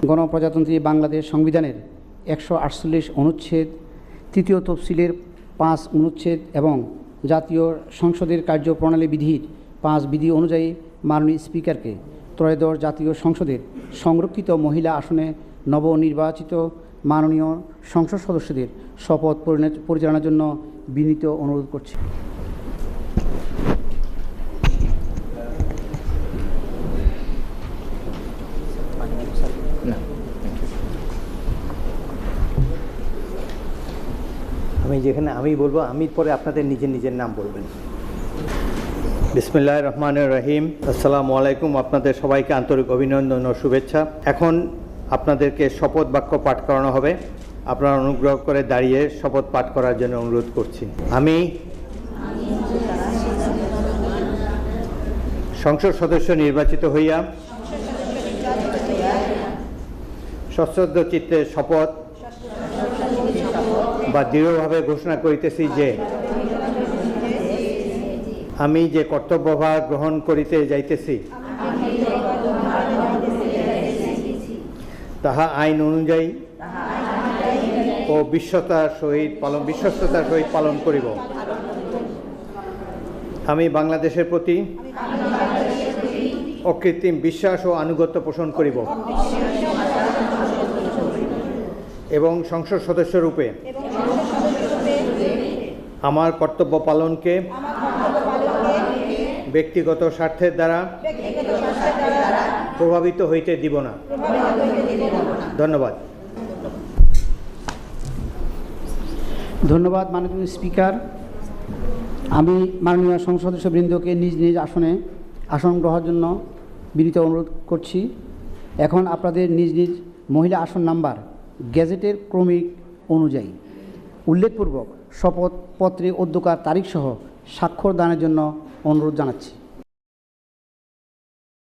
গণপ্রজাতন্ত্রী বাংলাদেশ সংবিধানের 148 অনুচ্ছেদ, 3য় তফসিলের 5 অনুচ্ছেদ এবং জাতীয় সংসদের কার্যপ্রণালী বিধির 5 বিধি অনুযায়ী মাননীয় স্পিকারকে ত্রয়োদশ জাতীয় সংসদের সংরক্ষিত মহিলা আসনে নবনির্বাচিত মাননীয় সংসদ সদস্যদের শপথ পরিচালনার জন্য বিনীত অনুরোধ করছি। যেখানে আমি বলবো, আমি পরে আপনাদের নিজের নিজের নাম বলবেন। বিসমিল্লাহির রহমানির রহিম। আসসালামু আলাইকুম। আপনাদের সবাইকে আন্তরিক অভিনন্দন ও শুভেচ্ছা। এখন আপনাদেরকে শপথ বাক্য পাঠ করানো হবে। আপনারা অনুগ্রহ করে দাঁড়িয়ে শপথ পাঠ করার জন্য অনুরোধ করছি। আমি সংসদ সদস্য নির্বাচিত হইয়া সশ্রদ্ধ চিত্তে শপথ বা দৃঢ়ভাবে ঘোষণা করিতেছি যে আমি যে কর্তব্যভার গ্রহণ করিতে যাইতেছি তাহা আইন অনুযায়ী ও বিশ্বস্ততার সহিত পালন করিব। আমি বাংলাদেশের প্রতি অকৃত্রিম বিশ্বাস ও আনুগত্য পোষণ করিব এবং সংসদ সদস্য রূপে আমার কর্তব্য পালনকে ব্যক্তিগত স্বার্থের দ্বারা প্রভাবিত হইতে দিব না। ধন্যবাদ। ধন্যবাদ মাননীয় স্পিকার। আমি মাননীয় সংসদ সদস্যবৃন্দকে নিজ নিজ আসন গ্রহণের জন্য বিনীত অনুরোধ করছি। এখন আপনাদের নিজ নিজ মহিলা আসন নাম্বার গেজেটের ক্রমিক অনুযায়ী উল্লেখপূর্বক শপথপত্রে অধ্যক্ষার তারিখসহ স্বাক্ষর দানের জন্য অনুরোধ জানাচ্ছি।